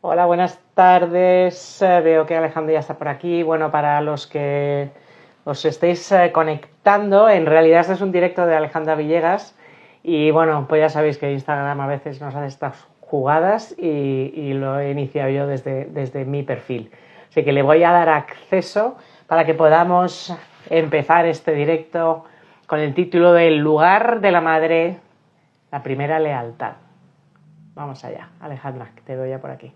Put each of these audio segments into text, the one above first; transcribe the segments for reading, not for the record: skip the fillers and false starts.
Hola, buenas tardes. Veo que Alejandro ya está por aquí. Bueno, para los que os estéis conectando, en realidad este es un directo de Alejandra Villegas y bueno, pues ya sabéis que Instagram a veces nos hace estas jugadas y lo he iniciado yo desde mi perfil. Así que le voy a dar acceso para que podamos empezar este directo con el título del lugar de la madre, la primera lealtad. Vamos allá, Alejandra, que te veo ya por aquí.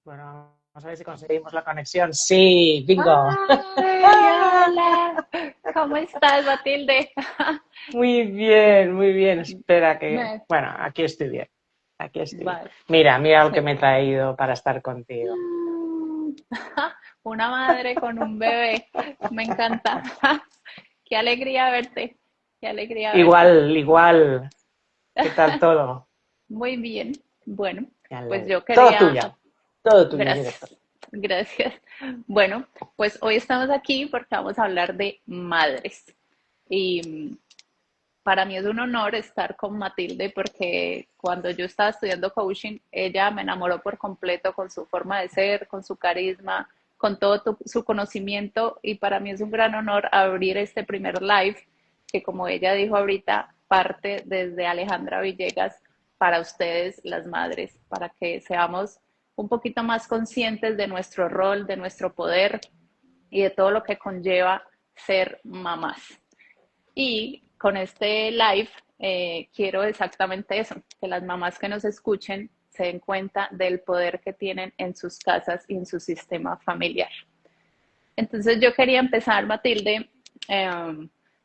Bueno, vamos a ver si conseguimos la conexión. Sí, bingo. Ay, hola. ¿Cómo estás, Matilde? Muy bien, muy bien. Espera que... Me- Bueno, aquí estoy bien. Aquí estoy bien. Vale, Mira lo que me he chévere. traído para estar contigo. Mm, Una madre con un bebé. Me encanta. Qué alegría verte. Qué alegría verte. Igual, igual. ¿Qué tal todo? Muy bien. Bueno, Me pues alegro. yo quería... Todo tuyo, directo. Gracias. Gracias. Bueno, pues hoy estamos aquí porque vamos a hablar de madres. Y para mí es un honor estar con Matilde porque cuando yo estaba estudiando coaching, ella me enamoró por completo con su forma de ser, con su carisma, con todo su conocimiento y para mí es un gran honor abrir este primer live que como ella dijo ahorita, parte desde Alejandra Villegas para ustedes, las madres, para que seamos un poquito más conscientes de nuestro rol, de nuestro poder y de todo lo que conlleva ser mamás. Y con este live quiero exactamente eso, que las mamás que nos escuchen se den cuenta del poder que tienen en sus casas y en su sistema familiar. Entonces yo quería empezar, Matilde,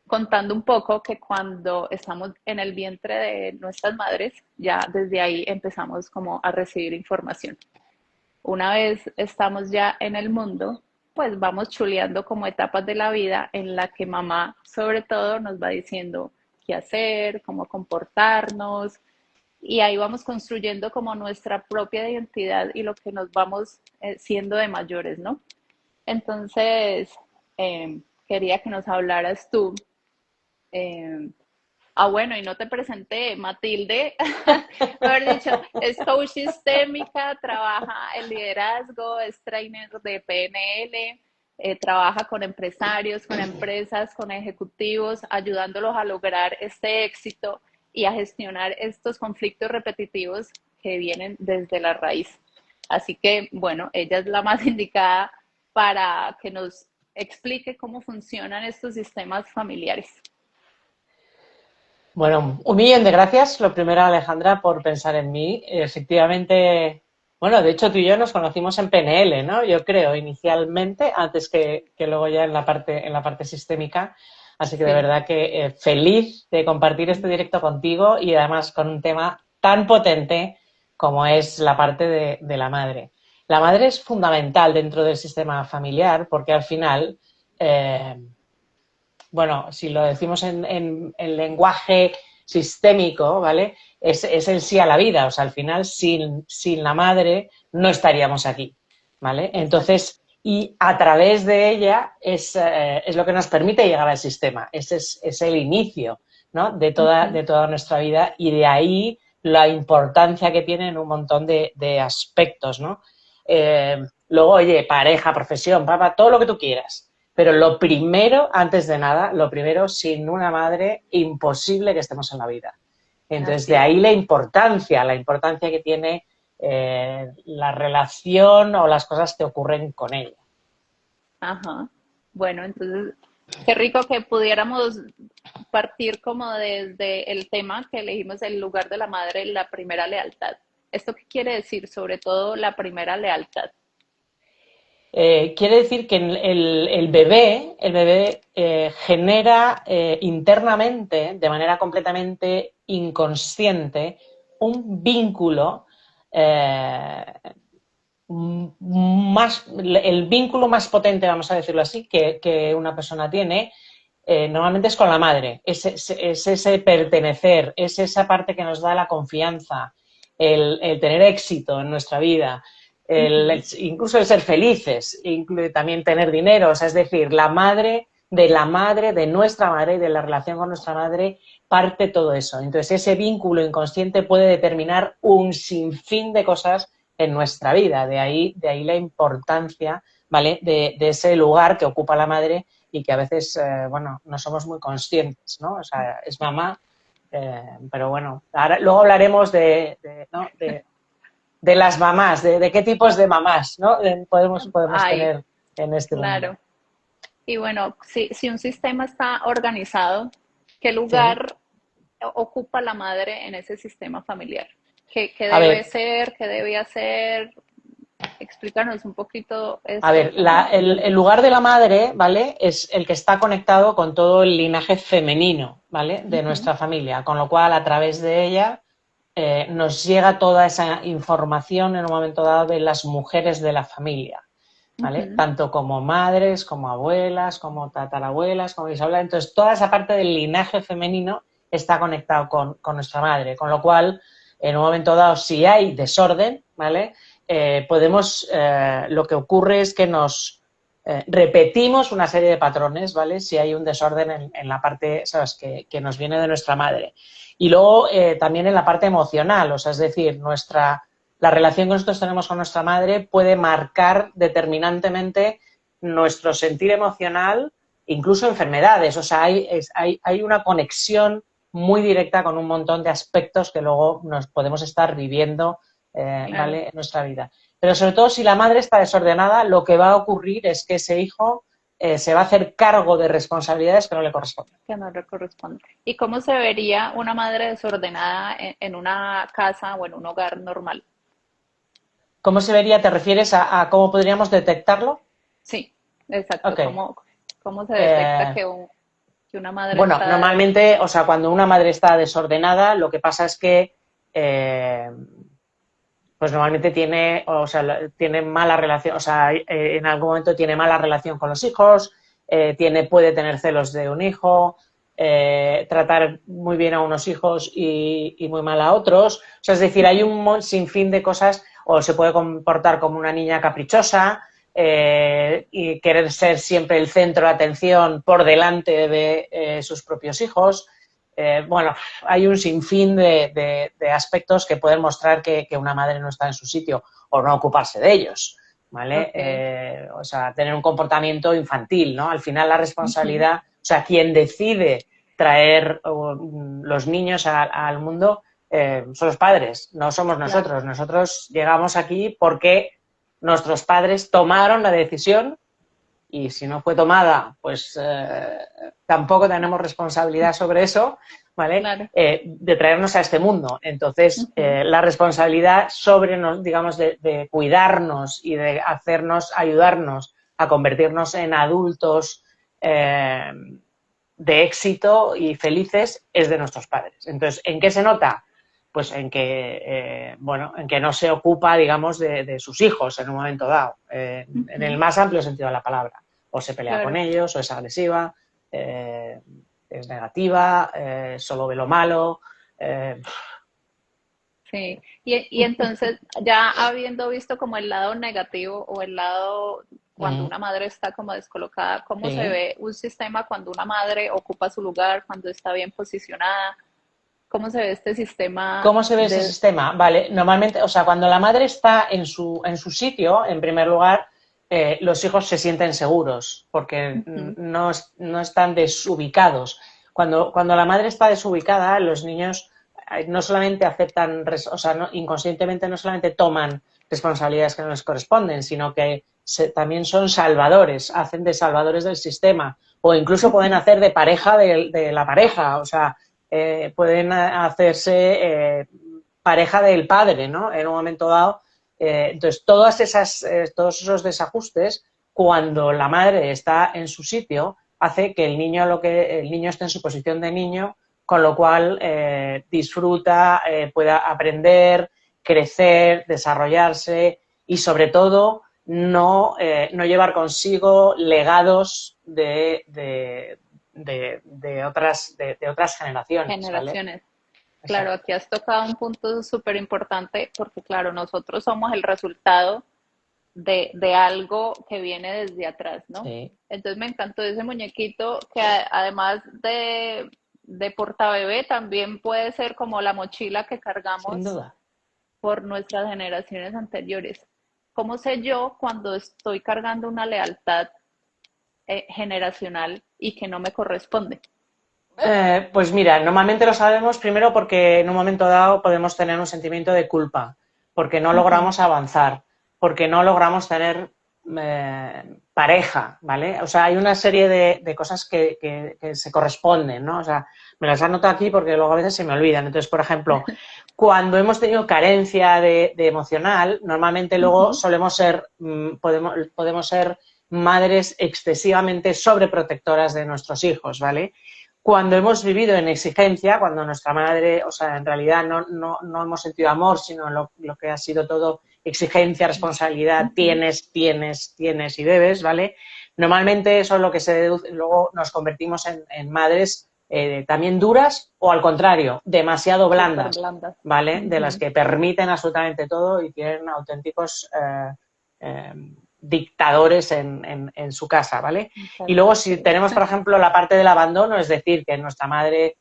contando un poco que cuando estamos en el vientre de nuestras madres, ya desde ahí empezamos como a recibir información. Una vez estamos ya en el mundo, pues vamos chuleando como etapas de la vida en la que mamá sobre todo nos va diciendo qué hacer, cómo comportarnos y ahí vamos construyendo como nuestra propia identidad y lo que nos vamos siendo de mayores, ¿no? Entonces, quería que nos hablaras tú. eh, bueno, y no te presenté, Matilde, haber dicho, es coach sistémica, trabaja el liderazgo, es trainer de PNL, trabaja con empresarios, con empresas, con ejecutivos, ayudándolos a lograr este éxito y a gestionar estos conflictos repetitivos que vienen desde la raíz. Así que, bueno, ella es la más indicada para que nos explique cómo funcionan estos sistemas familiares. Bueno, un millón de gracias, lo primero, Alejandra, por pensar en mí. Efectivamente, bueno, de hecho tú y yo nos conocimos en PNL, ¿no? Yo creo, inicialmente, antes que luego ya en la parte sistémica. Así que de Sí. verdad que feliz de compartir este directo contigo y además con un tema tan potente como es la parte de la madre. La madre es fundamental dentro del sistema familiar porque al final bueno, si lo decimos en lenguaje sistémico, ¿vale? Es el sí a la vida, o sea, al final sin la madre no estaríamos aquí, ¿vale? Exacto. Entonces, y a través de ella es lo que nos permite llegar al sistema, ese es el inicio, ¿no? Ujú. De toda nuestra vida y de ahí la importancia que tiene en un montón de aspectos, ¿no? Luego, oye, pareja, profesión, papá, todo lo que tú quieras. Pero lo primero, antes de nada, lo primero, sin una madre, imposible que estemos en la vida. Entonces, Así de es. ahí la importancia que tiene la relación o las cosas que ocurren con ella. Ajá. Bueno, entonces, qué rico que pudiéramos partir como desde el tema que elegimos, el lugar de la madre, la primera lealtad. ¿Esto qué quiere decir? Sobre todo la primera lealtad. Quiere decir que el bebé genera internamente, de manera completamente inconsciente, un vínculo eh, el vínculo más potente, vamos a decirlo así, que una persona tiene, normalmente es con la madre. Es ese pertenecer, es esa parte que nos da la confianza, el tener éxito en nuestra vida. Ujú. incluso el ser felices, incluye también tener dinero, o sea, es decir, la madre, de nuestra madre y de la relación con nuestra madre, parte todo eso. Entonces, ese vínculo inconsciente puede determinar un sinfín de cosas en nuestra vida. De ahí la importancia, ¿vale? De ese lugar que ocupa la madre y que a veces, bueno, no somos muy conscientes, ¿no? O sea, es mamá, pero bueno, ahora, luego hablaremos ¿no? de las mamás, de qué tipos de mamás, ¿no? Podemos Ay, tener en este mundo. claro. Y bueno, si un sistema está organizado, ¿qué Sí. lugar ocupa la madre en ese sistema familiar? ¿Qué A debe ver, ser? ¿Qué debe hacer? Explícanos un poquito esto, el lugar de la madre, ¿vale? Es el que está conectado con todo el linaje femenino, ¿vale? De Ujú, nuestra familia, con lo cual a través de ella nos llega toda esa información en un momento dado de las mujeres de la familia, ¿vale? ujú. Tanto como madres, como abuelas, como tatarabuelas, como bisabuelas. Entonces, toda esa parte del linaje femenino está conectado con nuestra madre, con lo cual, en un momento dado, si hay desorden, ¿vale? Lo que ocurre es que nos repetimos una serie de patrones, ¿vale? Si hay un desorden en la parte, ¿sabes? Que nos viene de nuestra madre. Y luego también en la parte emocional, o sea, es decir, la relación que nosotros tenemos con nuestra madre puede marcar determinantemente nuestro sentir emocional, incluso enfermedades. O sea, hay una conexión muy directa con un montón de aspectos que luego nos podemos estar viviendo, Claro, ¿vale? En nuestra vida. Pero sobre todo si la madre está desordenada, lo que va a ocurrir es que ese hijo se va a hacer cargo de responsabilidades que no le corresponden. que no le corresponde. ¿Y cómo se vería una madre desordenada en una casa o en un hogar normal? ¿Cómo se vería? ¿Te refieres a cómo podríamos detectarlo? Sí, exacto. Ok. ¿Cómo se detecta Eh, que una madre Bueno, está... normalmente, o sea, cuando una madre está desordenada, lo que pasa es que, eh, pues normalmente tiene, o sea, tiene mala relación, o sea, en algún momento tiene mala relación con los hijos, puede tener celos de un hijo, tratar muy bien a unos hijos y muy mal a otros. O sea, es decir, hay Ujú. un sinfín de cosas, o se puede comportar como una niña caprichosa, y querer ser siempre el centro de atención por delante de sus propios hijos. Bueno, hay un sinfín de aspectos que pueden mostrar que una madre no está en su sitio o no ocuparse de ellos, ¿vale? Ok. O sea, tener un comportamiento infantil, ¿no? Al final la Ujú. responsabilidad, o sea, quien decide traer los niños al mundo son los padres, no somos Claro. nosotros. Nosotros llegamos aquí porque nuestros padres tomaron la decisión y si no fue tomada, pues tampoco tenemos responsabilidad sobre eso, ¿vale? Claro. De traernos a este mundo. Entonces, Ujú. la responsabilidad sobre, digamos, de cuidarnos y de hacernos, ayudarnos a convertirnos en adultos eh, de éxito y felices es de nuestros padres. Entonces, ¿en qué se nota? Pues bueno, en que no se ocupa, digamos, de sus hijos en un momento dado, en el Ujú. más amplio sentido de la palabra. O se pelea con Claro. ellos, o es agresiva, es negativa, solo ve lo malo. Eh, Sí, y entonces ya habiendo visto como el lado negativo o el lado cuando mm, una madre está como descolocada, ¿cómo se sí. ve un sistema cuando una madre ocupa su lugar, cuando está bien posicionada? ¿Cómo se ve este sistema ¿Cómo se ve ese de... sistema? Vale, normalmente, o sea, cuando la madre está en su sitio, en primer lugar, los hijos se sienten seguros porque Ujú, no están desubicados. Cuando la madre está desubicada, los niños no solamente aceptan, o sea, inconscientemente no solamente toman responsabilidades que no les corresponden, sino que también son salvadores, hacen de salvadores del sistema o incluso pueden ujú, hacer de pareja de la pareja, o sea, pueden hacerse pareja del padre, ¿no? En un momento dado. Entonces, todos esos desajustes, cuando la madre está en su sitio, hace que el niño esté en su posición de niño, con lo cual disfruta, pueda aprender, crecer, desarrollarse y sobre todo no llevar consigo legados de otras generaciones, ¿vale? generaciones? Claro, Exacto. aquí has tocado un punto súper importante porque, claro, nosotros somos el resultado de algo que viene desde atrás, ¿no? Sí, Entonces me encantó ese muñequito que además de portabebé también puede ser como la mochila que sin cargamos duda. por nuestras generaciones anteriores. ¿Cómo sé yo cuando estoy cargando una lealtad generacional y que no me corresponde? Pues mira, normalmente lo sabemos primero porque en un momento dado podemos tener un sentimiento de culpa, porque no Ujú. logramos avanzar, porque no logramos tener pareja, ¿vale? O sea, hay una serie de cosas que se corresponden, ¿no? O sea, me las anoto aquí porque luego a veces se me olvidan. Entonces, por ejemplo, cuando hemos tenido carencia de emocional, normalmente luego Ujú. solemos ser, podemos ser madres excesivamente sobreprotectoras de nuestros hijos, ¿vale? Cuando hemos vivido en exigencia, cuando nuestra madre, o sea, en realidad no hemos sentido amor, sino lo que ha sido todo exigencia, responsabilidad, Ujú. tienes y debes, ¿vale? Normalmente eso es lo que se deduce, luego nos convertimos en madres también duras o al contrario, demasiado Súper blandas, blanda. ¿vale? De las Ujú. que permiten absolutamente todo y tienen auténticos eh, dictadores en su casa, ¿vale? Y luego si Exacto, tenemos, por sí. ejemplo, la parte del abandono, es decir, que nuestra madre,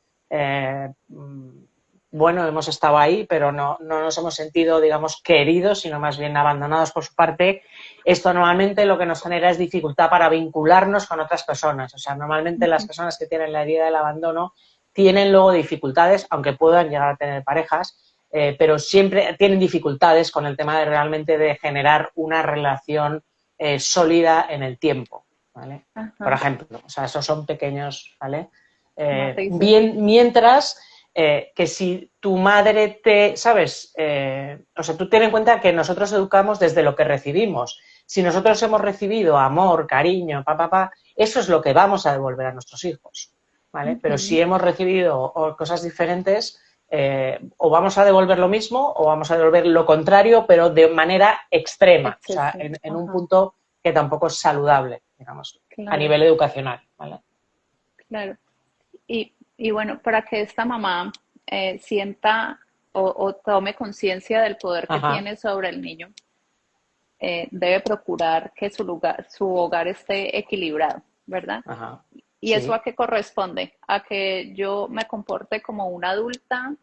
bueno, hemos estado ahí, pero no nos hemos sentido, digamos, queridos, sino más bien abandonados por su parte, esto normalmente lo que nos genera es dificultad para vincularnos con otras personas. O sea, normalmente las Ujú. personas que tienen la herida del abandono tienen luego dificultades, aunque puedan llegar a tener parejas, pero siempre tienen dificultades con el tema de realmente de generar una relación sólida en el tiempo, ¿vale? Por Ajá. ejemplo, o sea, esos son pequeños, ¿vale? Matices. Bien, mientras que si tu madre te, ¿sabes? O sea, tú ten en cuenta que nosotros educamos desde lo que recibimos. Si nosotros hemos recibido amor, cariño, eso es lo que vamos a devolver a nuestros hijos, ¿vale? Pero Ujú. si hemos recibido cosas diferentes, o vamos a devolver lo mismo o vamos a devolver lo contrario, pero de manera extrema, o sea, Exceso. en un Ajá. punto que tampoco es saludable, digamos, a Claro, nivel educacional, ¿vale? claro. Y bueno, para que esta mamá sienta o tome conciencia del poder que Ajá, tiene sobre el niño, debe procurar que su hogar esté equilibrado, ¿verdad? ajá, ¿Y eso a sí. qué corresponde? A que yo me comporte como una adulta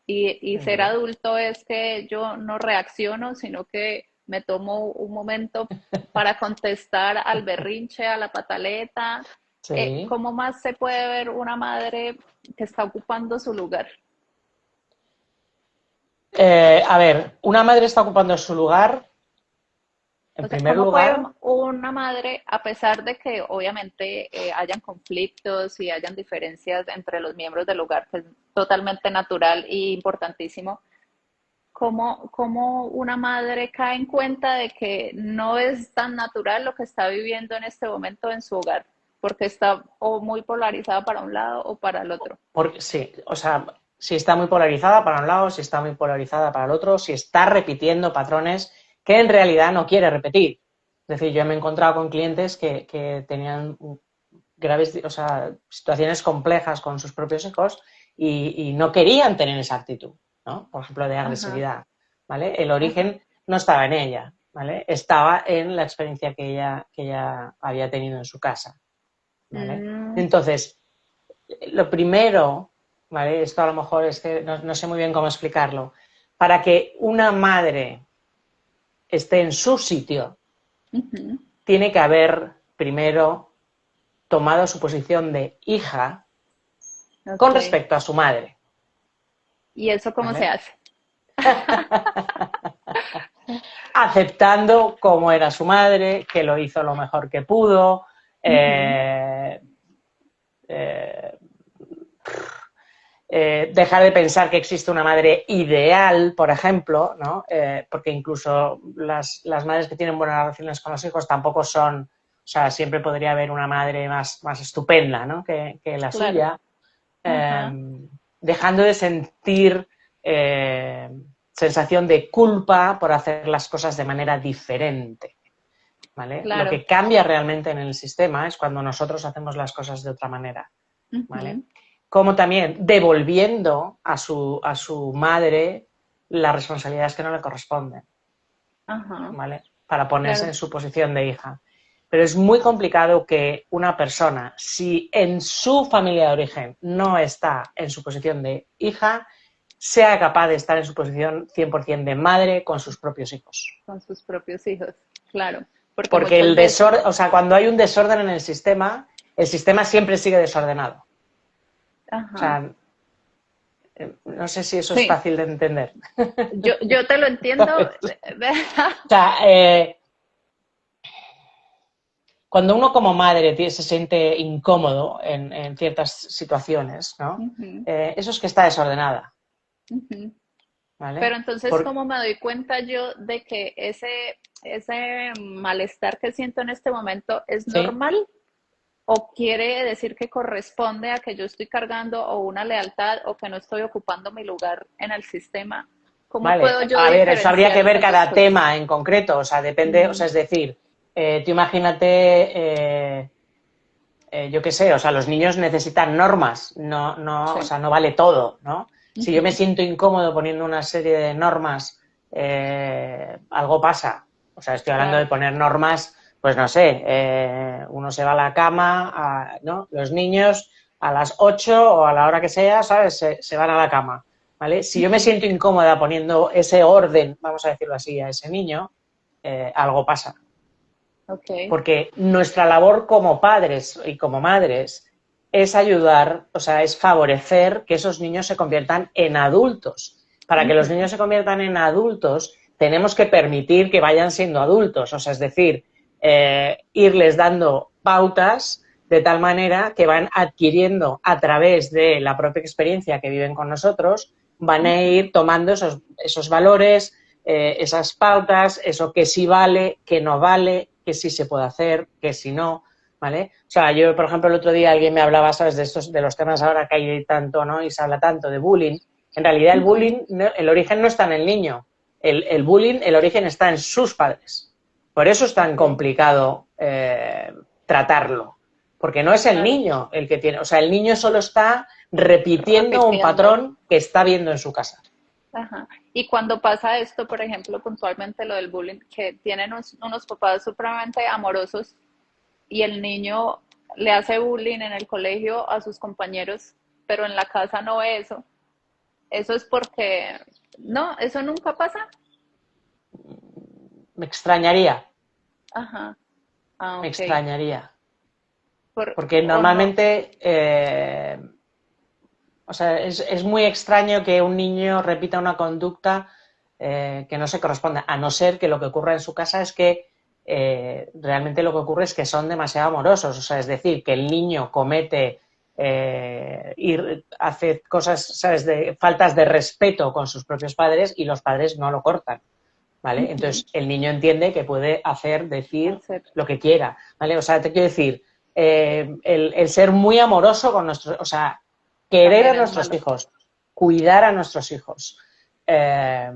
y ser Sí, adulto es que yo no reacciono, sino que me tomo un momento para contestar al berrinche, a la pataleta. sí. ¿Cómo más se puede ver una madre que está ocupando su lugar? A ver, una madre está ocupando su lugar, en O sea, primer ¿cómo puede lugar, una madre, a pesar de que obviamente hayan conflictos y hayan diferencias entre los miembros del hogar, que es totalmente natural e importantísimo, cómo una madre cae en cuenta de que no es tan natural lo que está viviendo en este momento en su hogar, porque está o muy polarizada para un lado o para el otro? porque sí, o sea, si está muy polarizada para un lado, si está muy polarizada para el otro, si está repitiendo patrones que en realidad no quiere repetir. Es decir, yo me he encontrado con clientes que tenían graves, o sea, situaciones complejas con sus propios hijos y no querían tener esa actitud, ¿no? Por ejemplo, de Ajá, agresividad, ¿vale? El ajá. origen no estaba en ella, ¿vale? Estaba en la experiencia que ella había tenido en su casa, ¿vale? Mm, Entonces, lo primero, ¿vale? Esto a lo mejor es que no sé muy bien cómo explicarlo. Para que una madre esté en su sitio, ujú, tiene que haber primero tomado su posición de hija con ok. respecto a su madre, ¿Y eso cómo se ¿vale? hace? Aceptando cómo era su madre, que lo hizo lo mejor que pudo, Ujú. eh, eh, dejar de pensar que existe una madre ideal, por ejemplo, ¿no? Porque incluso las madres que tienen buenas relaciones con los hijos tampoco son, o sea, siempre podría haber una madre más estupenda, ¿no? que la Claro. suya, Ajá. dejando de sentir eh, sensación de culpa por hacer las cosas de manera diferente, ¿vale? Lo Claro. que cambia realmente en el sistema es cuando nosotros hacemos las cosas de otra manera, ¿vale? Ujú. Como también devolviendo a su madre las responsabilidades que no le corresponden, Ajá. ¿vale? para ponerse claro. en su posición de hija. Pero es muy complicado que una persona, si en su familia de origen no está en su posición de hija, sea capaz de estar en su posición 100% de madre con sus propios hijos. Con sus propios hijos, claro. Porque Porque muchas el veces, desorden, o sea, cuando hay un desorden en el sistema siempre sigue desordenado. O ajá, sea, no sé si eso es sí, fácil de entender. yo te lo entiendo. ¿Sabes? O sea, cuando uno como madre se siente incómodo en ciertas situaciones, ¿no? Ujú, Eso es que está desordenada, ujú. ¿vale? Pero entonces, Por, ¿cómo me doy cuenta yo de que ese malestar que siento en este momento es ¿sí? normal? ¿O quiere decir que corresponde a que yo estoy cargando o una lealtad o que no estoy ocupando mi lugar en el sistema? ¿Cómo Vale, puedo yo a ver, eso habría diferenciar que ver esas dos cada cosas? tema en concreto, o sea, depende, o Ujú, sea, es decir, tú imagínate, yo qué sé, o sea, los niños necesitan normas, o sí. sea, no vale todo, ¿no? Si yo me Ujú, siento incómodo poniendo una serie de normas, algo pasa. O sea, estoy hablando de claro. poner normas, pues no sé, uno se va a la cama, ¿no? Los niños a las 8 o a la hora que sea, ¿sabes? Se van a la cama, ¿vale? Si yo me Ujú, siento incómoda poniendo ese orden, vamos a decirlo así, a ese niño, algo pasa. ok. Porque nuestra labor como padres y como madres es ayudar, o sea, es favorecer que esos niños se conviertan en adultos. Para que los Ujú, niños se conviertan en adultos, tenemos que permitir que vayan siendo adultos, o sea, es decir, irles dando pautas de tal manera que van adquiriendo a través de la propia experiencia que viven con nosotros, van a ujú, ir tomando esos valores, esas pautas, eso que sí vale, que no vale, que sí se puede hacer, que sí no, ¿vale? O sea, yo, por ejemplo, el otro día alguien me hablaba, ¿sabes?, de los temas ahora que hay tanto, ¿no? Y se habla tanto de bullying. En realidad el ujú, bullying, el origen no está en el niño. El bullying, el origen está en sus padres. Por eso es tan ok, complicado tratarlo. Porque no es el claro. niño el que tiene, o sea, el niño solo está repitiendo un Repitiendo. patrón que está viendo en su casa. Ajá. Y cuando pasa esto, por ejemplo, puntualmente lo del bullying, que tienen unos papás supremamente amorosos y el niño le hace bullying en el colegio a sus compañeros, pero en la casa no ve eso. Eso es porque, no, eso nunca pasa. Me extrañaría, Ajá. Ah, me ok. extrañaría. Por, Porque o no. normalmente, o sea, es muy extraño que un niño repita una conducta que no se corresponde, a no ser que lo que ocurra en su casa es que realmente lo que ocurre es que son demasiado amorosos. O sea, es decir, que el niño comete y hace cosas, ¿sabes?, de faltas de respeto con sus propios padres y los padres no lo cortan. ¿Vale? Ujú, Entonces, el niño entiende que puede hacer, decir hacer. lo que quiera, ¿vale? O sea, te quiero decir, el ser muy amoroso con nuestros, o sea, querer a También es nuestros malo. hijos, cuidar a nuestros hijos, eh,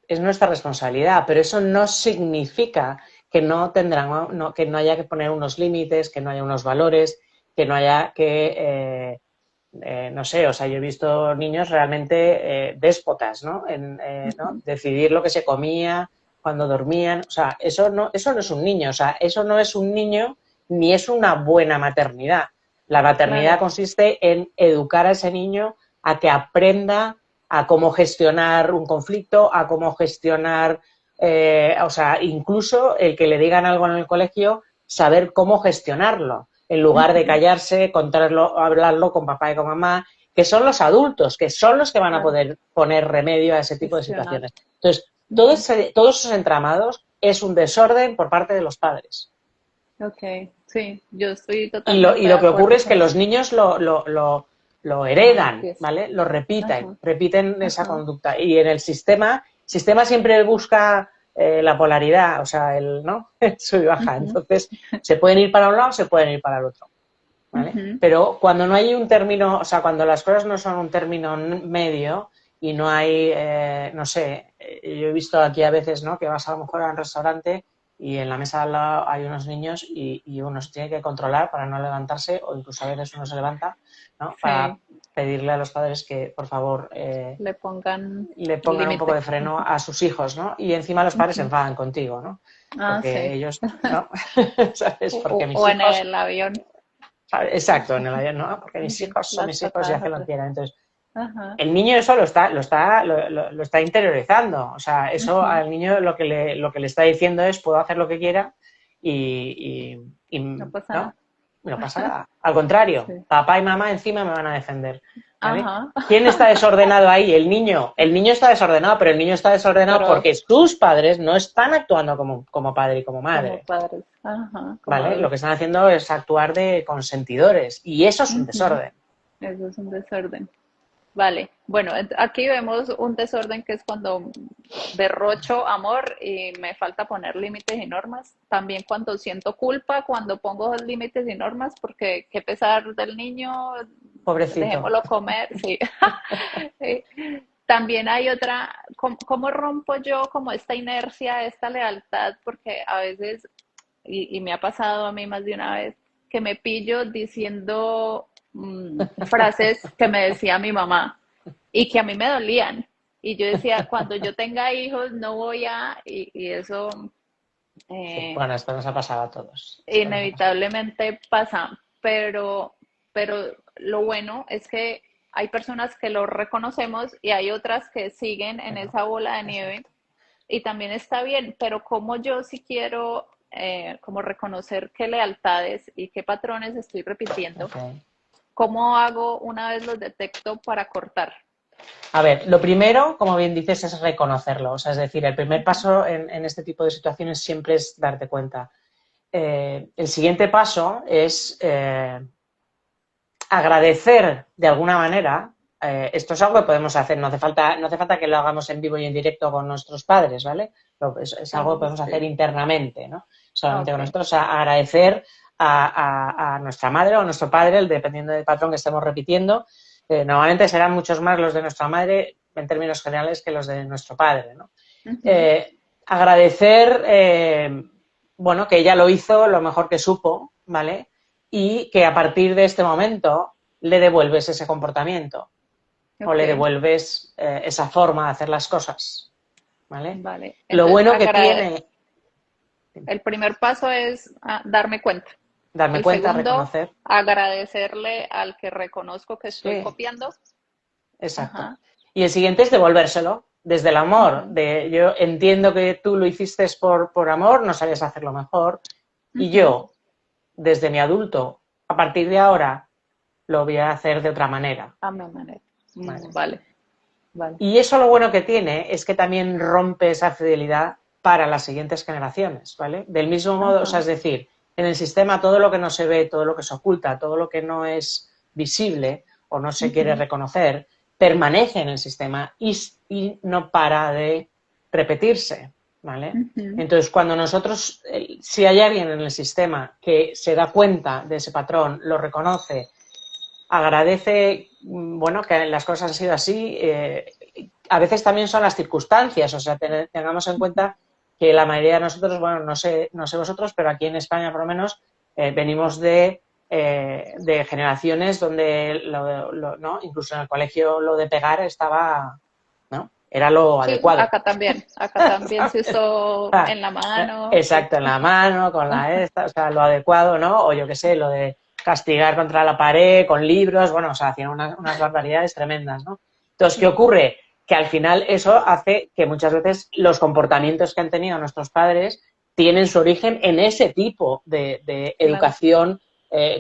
es nuestra responsabilidad, pero eso no significa que no tendrán, no, que no haya que poner unos límites, que no haya unos valores, que no haya que no sé, o sea, yo he visto niños realmente déspotas, ¿no? ¿No? Ujú, Decidir lo que se comía, cuando dormían, o sea, eso no es un niño, o sea, eso no es un niño ni es una buena maternidad. La maternidad claro. consiste en educar a ese niño a que aprenda a cómo gestionar un conflicto, a cómo gestionar, o sea, incluso el que le digan algo en el colegio, saber cómo gestionarlo en lugar de Ujú, callarse, contarlo, hablarlo con papá y con mamá, que son los adultos, que son los que van a claro. poder poner remedio a ese tipo de Gestionar. situaciones. Entonces, Ujú, todos esos entramados es un desorden por parte de los padres. ok, sí, yo estoy Y totalmente de lo que ocurre acuerdo es que con los eso. niños lo Lo heredan, empieza. ¿vale? Lo repiten, Ajá, repiten esa ajá. conducta. Y en el sistema siempre busca la polaridad, o sea, ¿no? Sub y baja. Ujú, Entonces, se pueden ir para un lado, se pueden ir para el otro. ¿Vale? ujú, Pero cuando no hay un término, o sea, cuando las cosas no son un término medio y no hay, no sé, yo he visto aquí a veces, ¿no?, que vas a lo mejor a un restaurante y en la mesa de al lado hay unos niños y uno se tiene que controlar para no levantarse o incluso a veces uno se levanta, ¿no?, para sí, pedirle a los padres que, por favor, Le pongan le pongan un poco límite. de freno a sus hijos, ¿no? Y encima los padres se Ujú. enfadan contigo, ¿no? Ah, Porque sí. ellos, ¿no? ¿Sabes? Porque mis O en hijos, el avión, exacto, en el avión, ¿no? Porque mis ujú, hijos son las mis hijos y patadas hacen lo que atrás. quieran. Entonces, Ajá. el niño eso lo está interiorizando. O sea, eso Ujú. al niño lo que le está diciendo es puedo hacer lo que quiera y No pasa no, nada. no pasa nada. Al contrario, Sí. papá y mamá encima me van a defender. ¿Vale? Ajá. ¿Quién está desordenado ahí? El niño. El niño está desordenado, pero el niño está desordenado Pero porque sus padres no están actuando como padre y como como madre. padres, ajá, como ¿Vale? Lo que adultos. están haciendo es actuar de consentidores y eso es un Ujú. desorden. Eso es un desorden. Vale, bueno, aquí vemos un desorden que es cuando derrocho amor y me falta poner límites y normas. También cuando siento culpa, cuando pongo límites y normas, porque qué pesar del niño, Pobrecito. dejémoslo comer, sí. Eh, También hay otra, ¿cómo rompo yo como esta inercia, esta lealtad? Porque a veces, y me ha pasado a mí más de una vez, que me pillo diciendo frases que me decía mi mamá y que a mí me dolían. Y yo decía, cuando yo tenga hijos no voy a, y eso Sí, eh, bueno, esto nos ha pasado a todos. Esto nos ha pasado. inevitablemente pasa, pero lo bueno es que hay personas que lo reconocemos y hay otras que siguen Que en no. esa bola de nieve Exacto. y también está bien, pero como yo sí quiero como reconocer qué lealtades y qué patrones estoy repitiendo, Okay. ¿cómo hago una vez los detecto para cortar? A ver, lo primero, como bien dices, es reconocerlo. O sea, es decir, el primer paso en este tipo de situaciones siempre es darte cuenta. El siguiente paso es agradecer de alguna manera. Esto es algo que podemos hacer, no hace falta que lo hagamos en vivo y en directo con nuestros padres, ¿vale? Es algo que Podemos podemos hacer escribir. internamente, ¿no? Solamente Ok. con nosotros, agradecer a nuestra madre o a nuestro padre, dependiendo del patrón que estemos repitiendo. Normalmente serán muchos más los de nuestra madre en términos generales que los de nuestro padre, ¿no? Ujú. Agradecer, bueno, que ella lo hizo lo mejor que supo, ¿vale? Y que a partir de este momento le devuelves ese comportamiento o le Ok. devuelves esa forma de hacer las cosas, ¿vale? Vale. Lo Entonces, bueno que tiene, el primer paso es darme cuenta. darme El cuenta, segundo, reconocer, agradecerle al que reconozco que estoy sí, copiando. exacto. Ajá. Y el siguiente es devolvérselo desde el amor, Ujú, de yo entiendo que tú lo hiciste por amor, no sabías hacerlo mejor, y ujú. yo, desde mi adulto, a partir de ahora, lo voy a hacer de otra manera, A mi manera. ¿vale? Vale, vale. Y eso lo bueno que tiene es que también rompe esa fidelidad para las siguientes generaciones, ¿vale? Del mismo modo, o sea, Ajá. es decir, en el sistema todo lo que no se ve, todo lo que se oculta, todo lo que no es visible o no se quiere Ujú, reconocer, permanece en el sistema y no para de repetirse, ¿vale? ujú. Entonces, cuando nosotros, si hay alguien en el sistema que se da cuenta de ese patrón, lo reconoce, agradece, bueno, que las cosas han sido así. A veces también son las circunstancias, o sea, tengamos en cuenta que la mayoría de nosotros, bueno, no sé vosotros, pero aquí en España por lo menos venimos de generaciones donde, ¿no? Incluso en el colegio lo de pegar estaba, ¿no? Era lo Sí, adecuado. acá también se usó Ah, en la mano, sí. exacto, en la mano, con la esta, o sea, lo adecuado, ¿no? O yo qué sé, lo de castigar contra la pared con libros, bueno, o sea, hacían unas barbaridades tremendas, ¿no? Entonces, ¿qué Ujú. ocurre? Que al final eso hace que muchas veces los comportamientos que han tenido nuestros padres tienen su origen en ese tipo de Claro. educación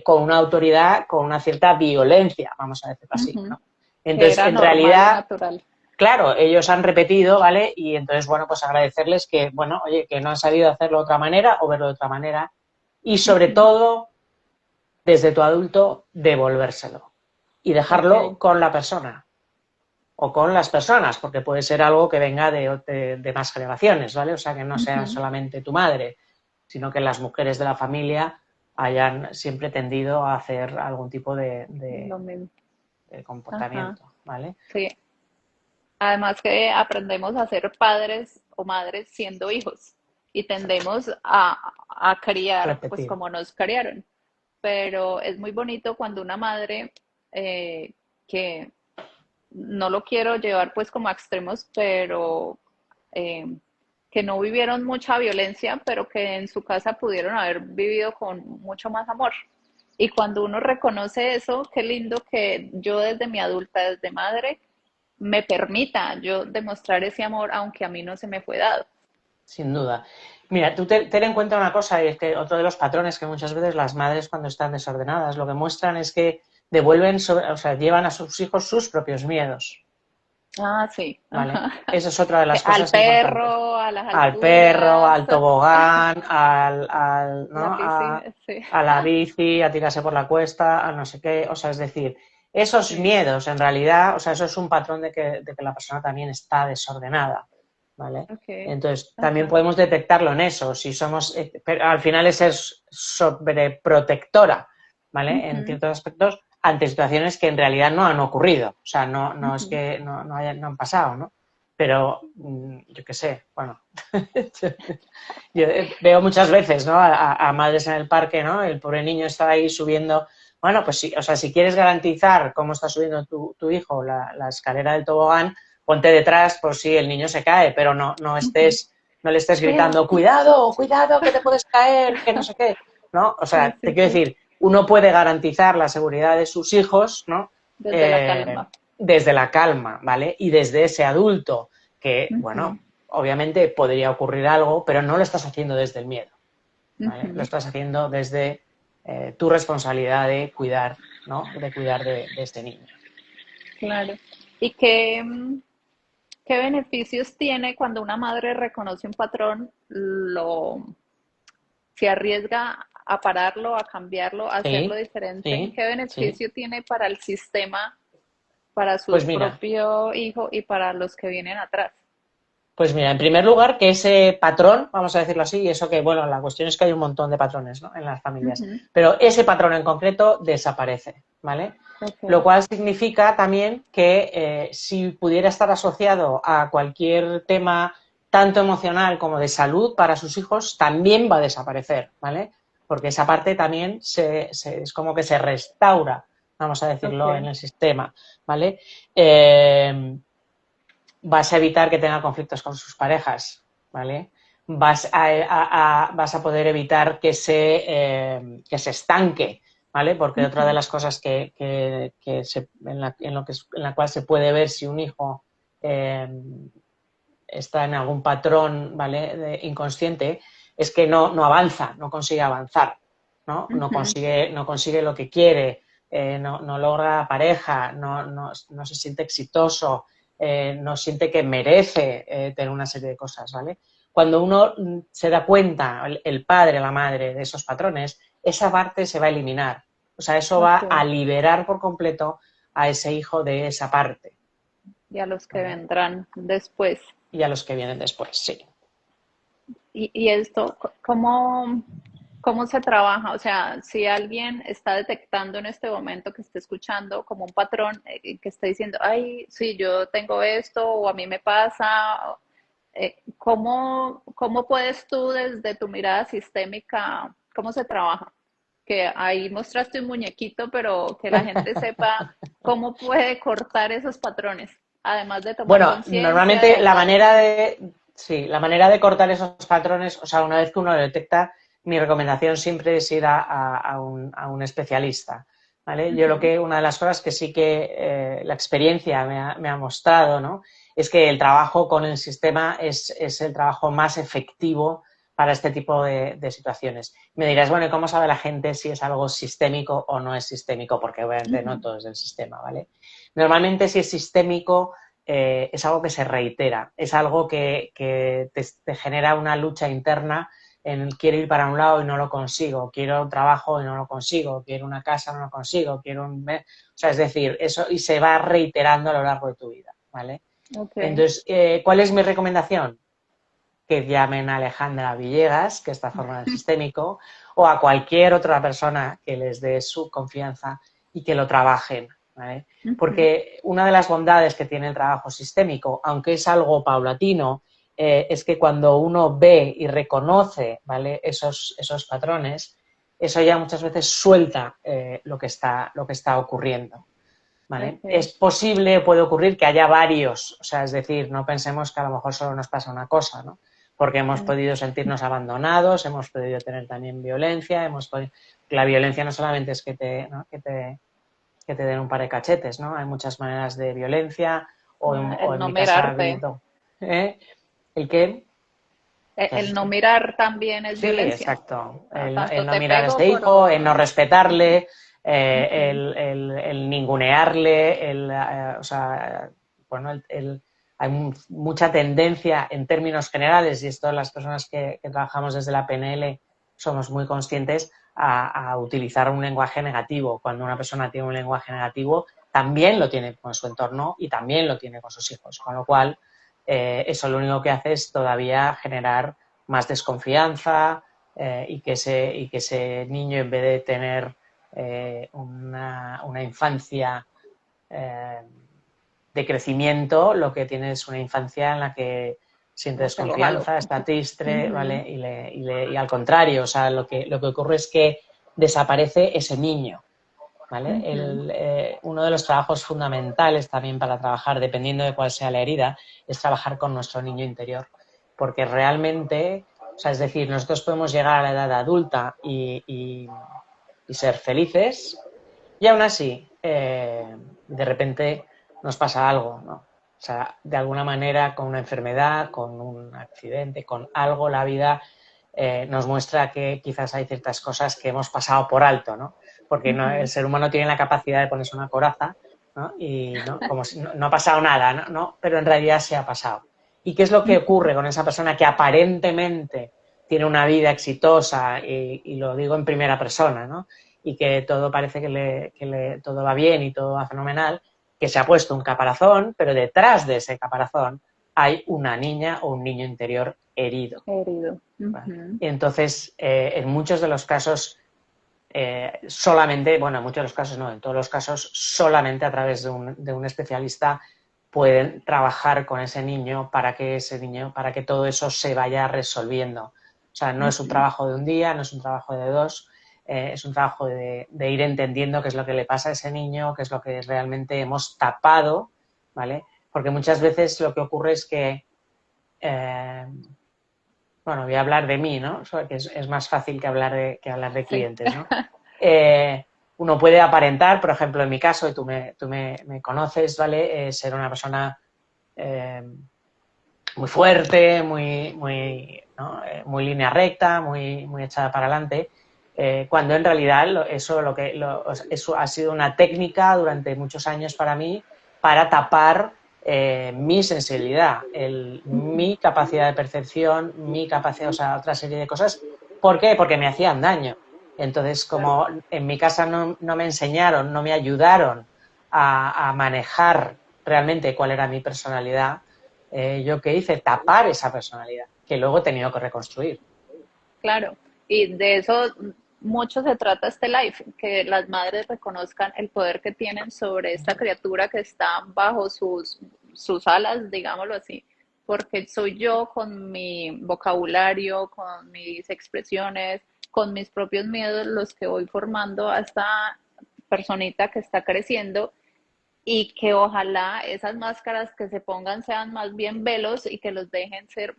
con una autoridad, con una cierta violencia, vamos a decirlo así, Ujú. ¿no? Que Entonces, era en normal y realidad, natural. claro, ellos han repetido, ¿vale? Y entonces, bueno, pues agradecerles que, bueno, oye, que no han sabido hacerlo de otra manera o verlo de otra manera. Y sobre Ujú. todo, desde tu adulto, devolvérselo. Y dejarlo Ok. con la persona o con las personas, porque puede ser algo que venga de más generaciones, ¿vale? O sea, que no sea Ujú. solamente tu madre, sino que las mujeres de la familia hayan siempre tendido a hacer algún tipo de, Lo de- mismo. de Ajá. comportamiento, ¿vale? Sí. Además que aprendemos a ser padres o madres siendo hijos y Exacto. tendemos a criar pues Repetir. como nos criaron. Pero es muy bonito cuando una madre que no lo quiero llevar pues como a extremos, pero eh, que no vivieron mucha violencia, pero que en su casa pudieron haber vivido con mucho más amor. Y cuando uno reconoce eso, qué lindo que yo desde mi adulta, desde madre, me permita yo demostrar ese amor, aunque a mí no se me fue dado. Sin duda. Mira, tú ten en cuenta una cosa, y es que otro de los patrones que muchas veces las madres cuando están desordenadas lo que muestran es que devuelven, o sea, llevan a sus hijos sus propios miedos, Ah, sí, ¿vale? ajá. Esa es otra de las Al cosas importantes. perro, a las Al perro, alturas, al tobogán, ¿no? la piscina, sí, A la bici, a tirarse por la cuesta, a no sé qué. O sea, es decir, esos sí, miedos en realidad, o sea, eso es un patrón de que la persona también está desordenada, ¿vale? ok, Entonces, también ajá, podemos detectarlo en eso, si somos, pero al final es ser sobreprotectora, ¿vale? En ujú, ciertos aspectos, ante situaciones que en realidad no han ocurrido, o sea, no es ujú. que no han pasado, ¿no? Pero yo qué sé, bueno, yo veo muchas veces, ¿no? A madres en el parque, ¿no? El pobre niño está ahí subiendo. Bueno, pues sí, o sea, si quieres garantizar cómo está subiendo tu hijo la escalera del tobogán, ponte detrás por si el niño se cae, pero Ujú. no le estés Cuidado. gritando, cuidado, cuidado, que te puedes caer, que no sé qué, ¿no? O Sí, sea, te sí, quiero sí. decir, uno puede garantizar la seguridad de sus hijos, ¿no? Desde la Eh, calma. desde la calma, ¿vale? Y desde ese adulto que, Ujú, bueno, obviamente podría ocurrir algo, pero no lo estás haciendo desde el miedo, ¿vale? Lo ujú, estás haciendo desde tu responsabilidad de cuidar, ¿no? De cuidar de este niño. claro. ¿Y qué, qué beneficios tiene cuando una madre reconoce un patrón, se arriesga a pararlo, a cambiarlo, a hacerlo Sí, diferente? sí, ¿Qué sí. beneficio tiene para el sistema, para Pues su mira, propio hijo y para los que vienen atrás? Pues mira, en primer lugar, que ese patrón, vamos a decirlo así, y eso que, bueno, la cuestión es que hay un montón de patrones, ¿no? En las familias, Ujú, pero ese patrón en concreto desaparece, ¿vale? Lo ok. cual significa también que si pudiera estar asociado a cualquier tema tanto emocional como de salud para sus hijos, también va a desaparecer, ¿vale? Porque esa parte también es como que se restaura, vamos a decirlo, en Ok. el sistema, ¿vale? Eh, Vas a evitar que tenga conflictos con sus parejas, ¿vale? Vas a poder evitar que se estanque, ¿vale? Porque otra de Ujú, las cosas en la cual se puede ver si un hijo eh, está en algún patrón, ¿vale? Inconsciente, es que no avanza, no consigue avanzar, ¿no? ujú. No consigue lo que quiere, no logra pareja, no se siente exitoso, no siente que merece tener una serie de cosas, ¿vale? Cuando uno se da cuenta, el padre, la madre, de esos patrones, esa parte se va a eliminar. O sea, eso va Ok. a liberar por completo a ese hijo de esa parte, Y a los que ¿vale? vendrán después. Y a los que vienen después, sí. Y esto, ¿cómo, cómo se trabaja? O sea, si alguien está detectando en este momento que esté escuchando como un patrón que esté diciendo, ay, sí, yo tengo esto o a mí me pasa, ¿cómo, cómo puedes tú desde tu mirada sistémica, cómo se trabaja? Que ahí mostraste un muñequito, pero que la gente sepa cómo puede cortar esos patrones, además de tomar Bueno, conciencia, de normalmente hablar. sí, la manera de cortar esos patrones, o sea, una vez que uno lo detecta, mi recomendación siempre es ir a un especialista, ¿vale? Ujú, Una de las cosas que sí que la experiencia me ha mostrado, ¿no? Es que el trabajo con el sistema es el trabajo más efectivo para este tipo de situaciones. Me dirás, bueno, ¿y cómo sabe la gente si es algo sistémico o no es sistémico? Porque obviamente no ujú. todo es del sistema, ¿vale? Normalmente si es sistémico es algo que se reitera, es algo que te genera una lucha interna en el quiero ir para un lado y no lo consigo, quiero un trabajo y no lo consigo, quiero una casa y no lo consigo, quiero un... O sea, es decir, eso y se va reiterando a lo largo de tu vida, ¿vale? Ok. Entonces, ¿cuál es mi recomendación? Que llamen a Alejandra Villegas, que está formada en sistémico, o a cualquier otra persona que les dé su confianza y que lo trabajen, ¿vale? Ujú, Porque una de las bondades que tiene el trabajo sistémico, aunque es algo paulatino, es que cuando uno ve y reconoce, ¿vale? Esos patrones, eso ya muchas veces suelta lo que está ocurriendo, ¿vale? Ok. Es posible, puede ocurrir que haya varios, o sea, es decir, no pensemos que a lo mejor solo nos pasa una cosa, ¿no? Porque hemos Mm, podido sentirnos abandonados, hemos podido tener también violencia, la violencia no solamente es que te, ¿no? que te den un par de cachetes, ¿no? Hay muchas maneras de violencia, o el en no mi casa ha mirarte. habido, ¿eh? ¿El qué? ¿Qué has El no dicho? mirar también es Sí, violencia. exacto. O sea, El tanto no te mirar a pego este por... hijo, el no respetarle, Ujú. el ningunearle, o sea, bueno, hay mucha tendencia en términos generales, y esto las personas que trabajamos desde la PNL somos muy conscientes a utilizar un lenguaje negativo. Cuando una persona tiene un lenguaje negativo, también lo tiene con su entorno y también lo tiene con sus hijos. Con lo cual, eso lo único que hace es todavía generar más desconfianza, y que ese niño, en vez de tener una infancia eh, de crecimiento, lo que tiene es una infancia en la que siente Como que lo jalo. desconfianza, está triste, Ujú. ¿vale? Y al contrario, o sea, lo que ocurre es que desaparece ese niño, ¿vale? Ujú. Uno de los trabajos fundamentales también para trabajar, dependiendo de cuál sea la herida, es trabajar con nuestro niño interior. Porque realmente, o sea, es decir, nosotros podemos llegar a la edad adulta y ser felices, y aún así, de repente nos pasa algo, ¿no? O sea, de alguna manera, con una enfermedad, con un accidente, con algo, la vida nos muestra que quizás hay ciertas cosas que hemos pasado por alto, ¿no? Porque no, el Ujú. ser humano tiene la capacidad de ponerse una coraza, ¿no? Y ¿no? Como si no ha pasado nada, ¿no? ¿no? Pero en realidad se ha pasado. ¿Y qué es lo que ocurre con esa persona que aparentemente tiene una vida exitosa, y lo digo en primera persona, ¿no? Y que todo parece todo va bien y todo va fenomenal, que se ha puesto un caparazón, pero detrás de ese caparazón hay una niña o un niño interior herido. Herido. ¿Vale? Ujú. Y entonces, en muchos de los casos, solamente, bueno, en muchos de los casos no, en todos los casos, solamente a través de un especialista pueden trabajar con ese niño, para que todo eso se vaya resolviendo. O sea, no es un Ujú. trabajo de un día, no es un trabajo de dos, es un trabajo de ir entendiendo qué es lo que le pasa a ese niño, qué es lo que realmente hemos tapado, ¿vale? Porque muchas veces lo que ocurre es que, eh, bueno, voy a hablar de mí, ¿no? O sea, que es más fácil que hablar de Sí. clientes, ¿no? Uno puede aparentar, por ejemplo, en mi caso, y me conoces, ¿vale? Ser una persona eh, muy fuerte, ¿no? Muy línea recta, muy echada para adelante, cuando en realidad eso ha sido una técnica durante muchos años para mí para tapar mi sensibilidad, mi capacidad de percepción, mi capacidad, o sea, otra serie de cosas. ¿Por qué? Porque me hacían daño. Entonces, como en mi casa no me enseñaron, no me ayudaron a manejar realmente cuál era mi personalidad, yo qué hice, tapar esa personalidad, que luego he tenido que reconstruir. Claro, y de eso mucho se trata este live, que las madres reconozcan el poder que tienen sobre esta criatura que está bajo sus alas, digámoslo así, porque soy yo con mi vocabulario, con mis expresiones, con mis propios miedos, los que voy formando a esta personita que está creciendo y que ojalá esas máscaras que se pongan sean más bien velos y que los dejen ser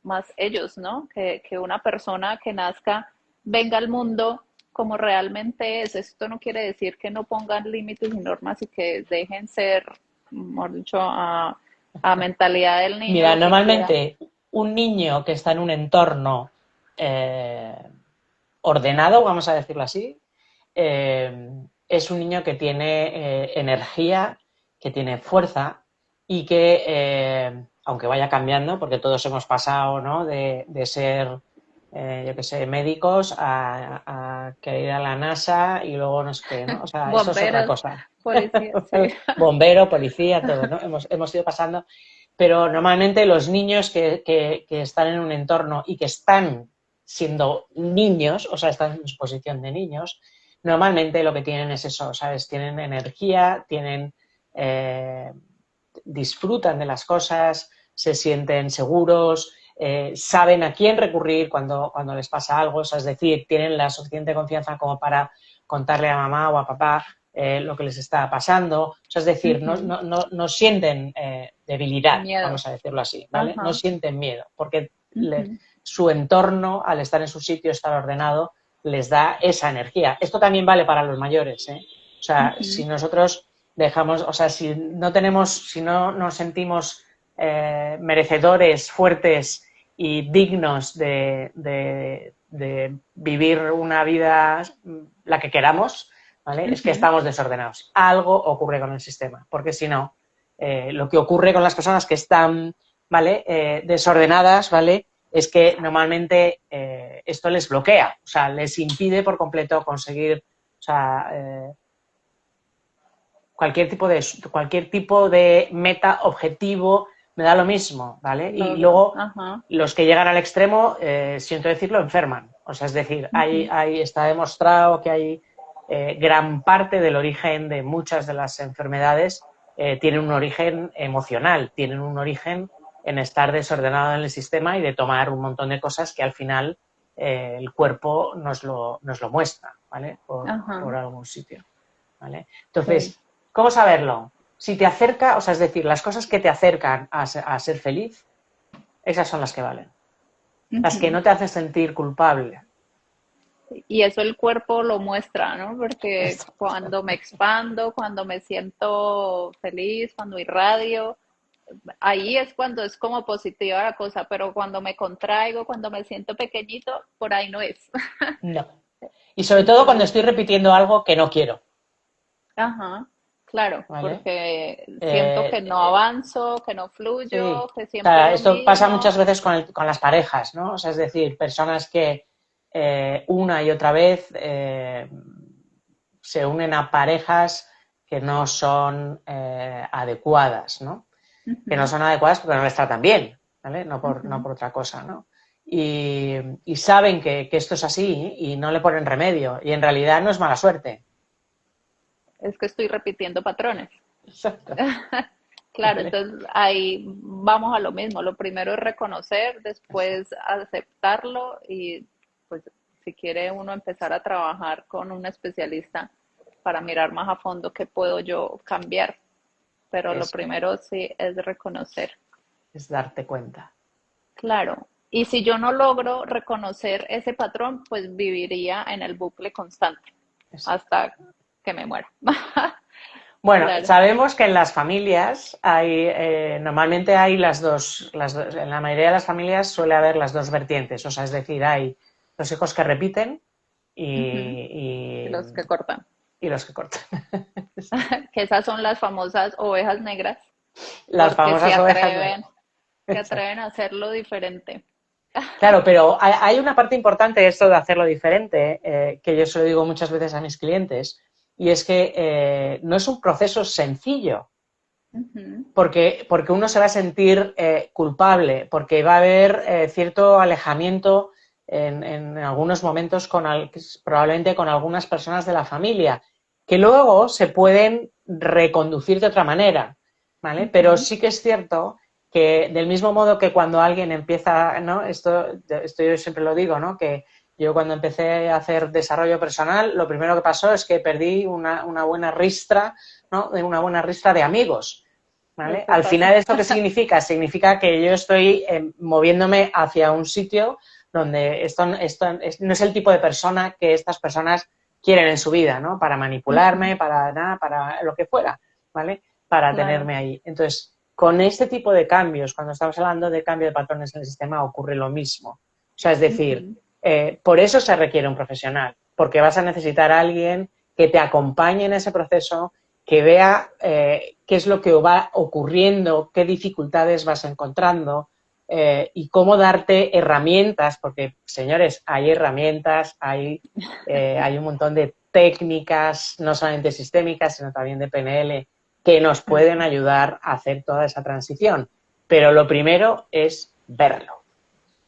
más ellos, ¿no? Que una persona que nazca venga al mundo como realmente es. Esto no quiere decir que no pongan límites y normas y que dejen ser, mejor dicho, a mentalidad del niño Mira, lo que quiera. normalmente un niño que está en un entorno eh, ordenado, vamos a decirlo así, eh, es un niño que tiene energía, que tiene fuerza y que, aunque vaya cambiando, porque todos hemos pasado, ¿no? De ser, yo qué sé, médicos a querer ir a la NASA y luego no sé qué, ¿no? O sea, eso es otra Bomberos, cosa. policías, sí. Bombero, policía, todo, ¿no? Hemos ido pasando. Pero normalmente los niños que están en un entorno y que están siendo niños, o sea, están en su posición de niños, normalmente lo que tienen es eso, ¿sabes? Tienen energía, eh, disfrutan de las cosas, se sienten seguros, saben a quién recurrir cuando les pasa algo, o sea, es decir, tienen la suficiente confianza como para contarle a mamá o a papá lo que les está pasando. O sea, es decir, no sienten debilidad, Miedo. vamos a decirlo así, ¿vale? No Ajá. sienten miedo, porque su entorno, al estar en su sitio, estar ordenado, les da esa energía. Esto también vale para los mayores, ¿eh? O sea, si nosotros dejamos, o sea, si no nos sentimos merecedores, fuertes y dignos de vivir una vida la que queramos, ¿vale? Es que estamos desordenados. Algo ocurre con el sistema, porque si no, lo que ocurre con las personas que están, ¿vale? Desordenadas, ¿vale? Es que normalmente esto les bloquea, o sea, les impide por completo conseguir, o sea, cualquier tipo de meta, objetivo, me da lo mismo, ¿vale? Y luego los que llegan al extremo, siento decirlo, enferman. O sea, es decir, ahí está demostrado que hay gran parte del origen de muchas de las enfermedades tienen un origen emocional, tienen un origen en estar desordenado en el sistema y de tomar un montón de cosas que al final el cuerpo nos lo muestra, ¿vale? Por algún sitio, ¿vale? Entonces, ¿cómo saberlo? Si te acerca, o sea, es decir, las cosas que te acercan a ser feliz, esas son las que valen. Las que no te hacen sentir culpable. Y eso el cuerpo lo muestra, ¿no? Porque cuando me expando, cuando me siento feliz, cuando irradio, ahí es cuando es como positiva la cosa, pero cuando me contraigo, cuando me siento pequeñito, por ahí no es. No. Y sobre todo cuando estoy repitiendo algo que no quiero. Ajá, claro, ¿Vale? porque siento que no avanzo, que no Sí. fluyo, que O siempre es sea, lo esto pasa muchas mismo. veces con las parejas, ¿no? O sea, es decir, personas que una y otra vez se unen a parejas que no son adecuadas, ¿no? Que no son adecuadas porque no les tratan bien, ¿vale? No por otra cosa, ¿no? Y saben que esto es así y no le ponen remedio. Y en realidad no es mala suerte. Es que estoy repitiendo patrones. Exacto. Claro, entonces ahí vamos a lo mismo. Lo primero es reconocer, después aceptarlo y pues si quiere uno empezar a trabajar con un especialista para mirar más a fondo qué puedo yo cambiar. Pero lo Eso primero sí es reconocer. es darte cuenta. Claro. Y si yo no logro reconocer ese patrón, pues viviría en el bucle constante Exacto. hasta que me muera. Bueno, Claro. sabemos que en las familias normalmente hay en la mayoría de las familias suele haber las dos vertientes, o sea, es decir, hay los hijos que repiten Ujú. y, Los que cortan. y los que cortan. Que esas son las famosas ovejas negras, Las porque famosas ovejas negras. se atreven a hacerlo diferente. Claro, pero hay una parte importante de esto de hacerlo diferente, que yo se lo digo muchas veces a mis clientes, y es que no es un proceso sencillo, porque uno se va a sentir culpable, porque va a haber cierto alejamiento en algunos momentos probablemente con algunas personas de la familia, que luego se pueden reconducir de otra manera, ¿vale? Pero sí que es cierto que del mismo modo que cuando alguien empieza, ¿no? Esto yo siempre lo digo, ¿no? Que yo cuando empecé a hacer desarrollo personal, lo primero que pasó es que perdí una buena ristra, ¿no? Una buena ristra de amigos, ¿vale? Eso Al final, pasa. ¿esto qué significa? Significa que yo estoy moviéndome hacia un sitio donde esto no es el tipo de persona que estas personas quieren en su vida, ¿no? Para manipularme, para nada, para lo que fuera, ¿vale? Para Claro. tenerme ahí. Entonces, con este tipo de cambios, cuando estamos hablando de cambio de patrones en el sistema, ocurre lo mismo. O sea, es decir, por eso se requiere un profesional, porque vas a necesitar a alguien que te acompañe en ese proceso, que vea qué es lo que va ocurriendo, qué dificultades vas encontrando y cómo darte herramientas, porque, señores, hay herramientas, hay un montón de técnicas, no solamente sistémicas, sino también de PNL, que nos pueden ayudar a hacer toda esa transición. Pero lo primero es verlo,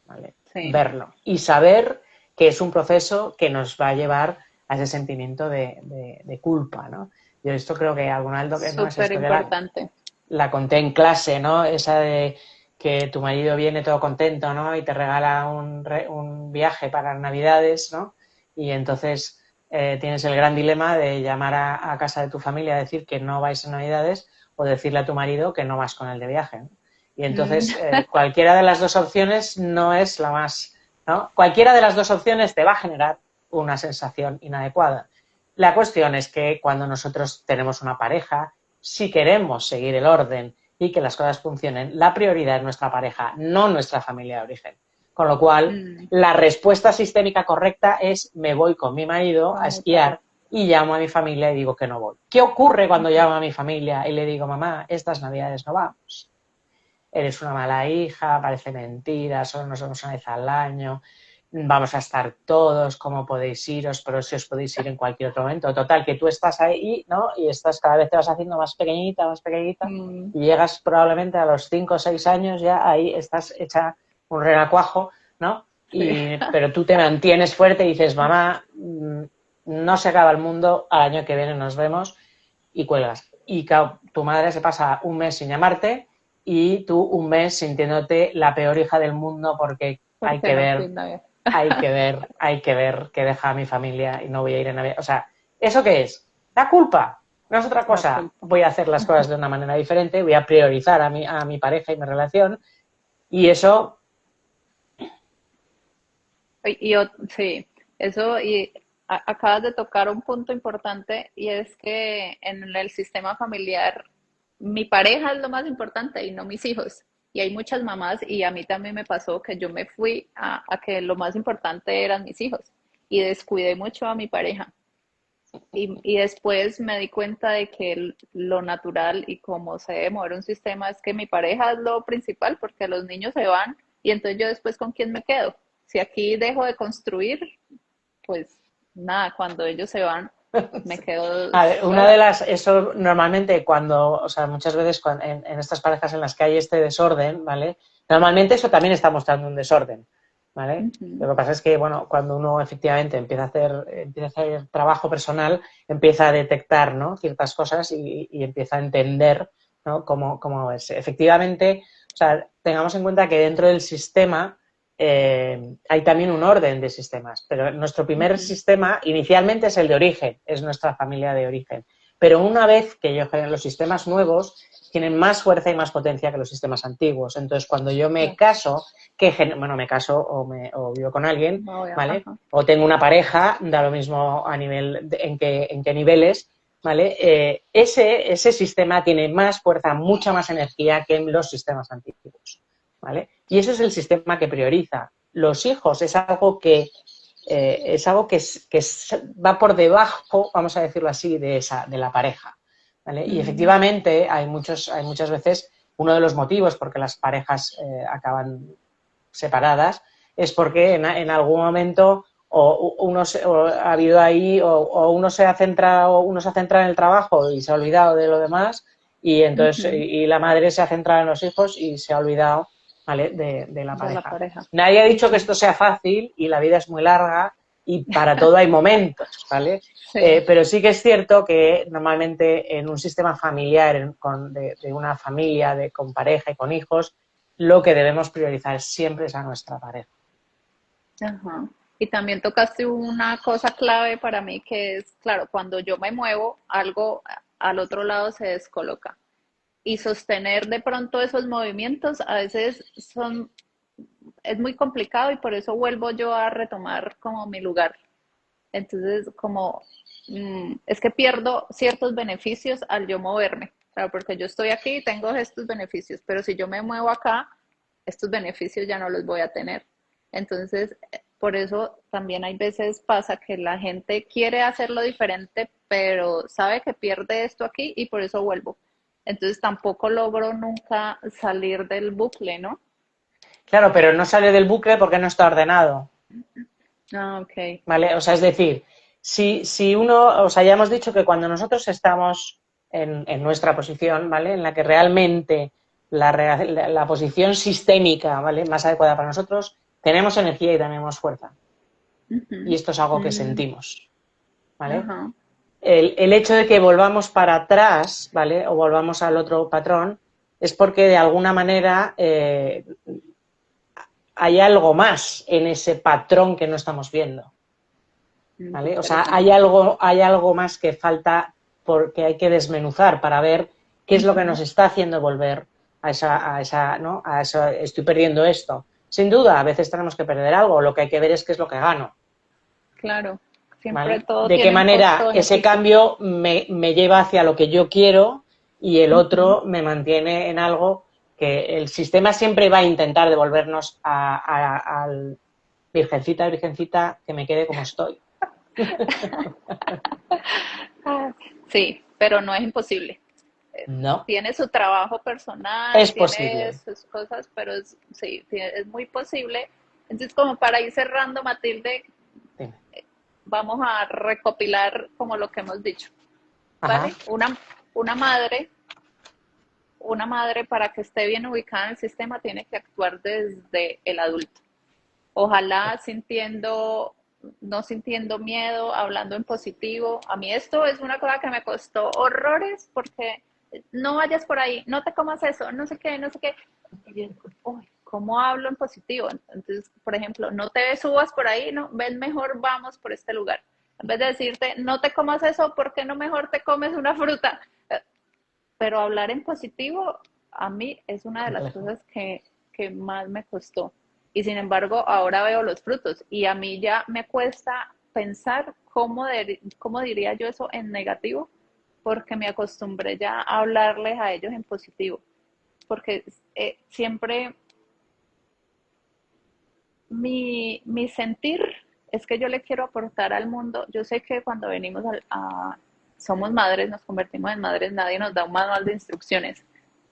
¿vale? Sí. Verlo y saber que es un proceso que nos va a llevar a ese sentimiento de culpa, ¿no? Yo esto creo que alguna vez, ¿no? Esa Súper historia importante. la conté en clase, ¿no? Esa de que tu marido viene todo contento, ¿no? Y te regala un viaje para Navidades, ¿no? Y entonces tienes el gran dilema de llamar a casa de tu familia a decir que no vais en Navidades o decirle a tu marido que no vas con él de viaje, ¿no? Y entonces cualquiera de las dos opciones no es la más, ¿no? Cualquiera de las dos opciones te va a generar una sensación inadecuada. La cuestión es que cuando nosotros tenemos una pareja, si queremos seguir el orden y que las cosas funcionen, la prioridad es nuestra pareja, no nuestra familia de origen. Con lo cual, la respuesta sistémica correcta es me voy con mi marido a esquiar y llamo a mi familia y digo que no voy. ¿Qué ocurre cuando llamo a mi familia y le digo, mamá, estas Navidades no vamos? Eres una mala hija, parece mentira, solo nos vemos una vez al año, vamos a estar todos, ¿cómo podéis iros? Pero si os podéis ir en cualquier otro momento. Total, que tú estás ahí, ¿no? Y estás cada vez te vas haciendo más pequeñita, y llegas probablemente a los 5 o 6 años, ya ahí estás hecha un renacuajo, ¿no? Pero tú te mantienes fuerte y dices, mamá, no se acaba el mundo, al año que viene nos vemos, y cuelgas. Y tu madre se pasa un mes sin llamarte y tú un mes sintiéndote la peor hija del mundo porque hay que ver que deja a mi familia y no voy a ir en Navidad. O sea, ¿eso qué es? La culpa. No es otra cosa. Voy a hacer las cosas de una manera diferente, voy a priorizar a mi pareja y mi relación, y eso... Sí, eso, y acabas de tocar un punto importante, y es que en el sistema familiar mi pareja es lo más importante y no mis hijos. Y hay muchas mamás, y a mí también me pasó que yo me fui a que lo más importante eran mis hijos y descuidé mucho a mi pareja. Y después me di cuenta de que lo natural y cómo se debe mover un sistema es que mi pareja es lo principal, porque los niños se van y entonces yo después con quién me quedo. Si aquí dejo de construir, pues nada, cuando ellos se van, me quedo A ver, una sola. de las, eso normalmente cuando, o sea, muchas veces en estas parejas en las que hay este desorden, ¿vale? Normalmente eso también está mostrando un desorden, ¿vale? Lo que pasa es que, bueno, cuando uno efectivamente empieza a hacer trabajo personal, empieza a detectar, ¿no? Ciertas cosas y empieza a entender, ¿no? Cómo es. Efectivamente, o sea, tengamos en cuenta que dentro del sistema hay también un orden de sistemas, pero nuestro primer sistema inicialmente es el de origen, es nuestra familia de origen. Pero una vez que los sistemas nuevos tienen más fuerza y más potencia que los sistemas antiguos. Entonces, cuando yo me caso, me caso o vivo con alguien, ¿vale? O tengo una pareja, da lo mismo a nivel en qué niveles, ¿vale? Ese sistema tiene más fuerza, mucha más energía que en los sistemas antiguos, ¿vale? Y ese es el sistema que prioriza. Los hijos es algo que va por debajo, vamos a decirlo así, de la pareja, ¿vale? Y efectivamente hay muchas veces uno de los motivos por que las parejas acaban separadas es porque en algún momento ha habido ahí o uno se ha centrado en el trabajo y se ha olvidado de lo demás, y entonces y la madre se ha centrado en los hijos y se ha olvidado, ¿vale? de la De la pareja. pareja. Nadie ha dicho que esto sea fácil y la vida es muy larga y para todo hay momentos, ¿vale? Sí. Pero sí que es cierto que normalmente en un sistema familiar, de una familia con pareja y con hijos, lo que debemos priorizar siempre es a nuestra pareja. Ajá. Y también tocaste una cosa clave para mí, que es, claro, cuando yo me muevo, algo al otro lado se descoloca. Y sostener de pronto esos movimientos a veces es muy complicado, y por eso vuelvo yo a retomar como mi lugar. Entonces, como es que pierdo ciertos beneficios al yo moverme, claro, porque yo estoy aquí y tengo estos beneficios, pero si yo me muevo acá, estos beneficios ya no los voy a tener. Entonces, por eso también hay veces pasa que la gente quiere hacerlo diferente, pero sabe que pierde esto aquí y por eso vuelvo. Entonces tampoco logro nunca salir del bucle, ¿no? Claro, pero no sale del bucle porque no está ordenado, Ah, ok. ¿vale? O sea, es decir, si uno, o sea, ya hemos dicho que cuando nosotros estamos en nuestra posición, ¿vale? En la que realmente la posición sistémica, ¿vale? Más adecuada para nosotros, tenemos energía y tenemos fuerza. Y esto es algo que sentimos, ¿vale? Ajá. El hecho de que volvamos para atrás, ¿vale? O volvamos al otro patrón, es porque de alguna manera hay algo más en ese patrón que no estamos viendo. Qué ¿vale? O sea, interesante. hay algo más que falta porque hay que desmenuzar para ver qué es lo que Ujú. nos está haciendo volver ¿no? A eso, estoy perdiendo esto. Sin duda, a veces tenemos que perder algo, lo que hay que ver es qué es lo que gano, Claro, siempre ¿vale? todo De qué tiene un manera ese costo-beneficio. cambio me lleva hacia lo que yo quiero y el Ujú. otro me mantiene en algo que el sistema siempre va a intentar devolvernos al virgencita, virgencita, que me quede como estoy. Ah, sí, pero no es imposible. Eh, No, Tiene su trabajo personal, es tiene posible. sus cosas, pero sí, es muy posible. Entonces, como para ir cerrando, Matilde, Dime. vamos a recopilar como lo que hemos dicho, Ajá, ¿vale? Una madre, una madre para que esté bien ubicada en el sistema tiene que actuar desde el adulto. Ojalá sintiendo, no sintiendo miedo, hablando en positivo. A mí esto es una cosa que me costó horrores porque no vayas por ahí, no te comas eso, no sé qué, no sé qué. Y yo, uy, ¿cómo hablo en positivo? Entonces, por ejemplo, no te subas por ahí, no, ven mejor vamos por este lugar. En vez de decirte, no te comas eso, ¿por qué no mejor te comes una fruta? Pero hablar en positivo a mí es una de las complejo. cosas que más me costó. Y sin embargo, ahora veo los frutos y a mí ya me cuesta pensar cómo diría yo eso en negativo, porque me acostumbré ya a hablarles a ellos en positivo, porque siempre mi sentir es que yo le quiero aportar al mundo. Yo sé que cuando venimos somos madres, nos convertimos en madres, nadie nos da un manual de instrucciones,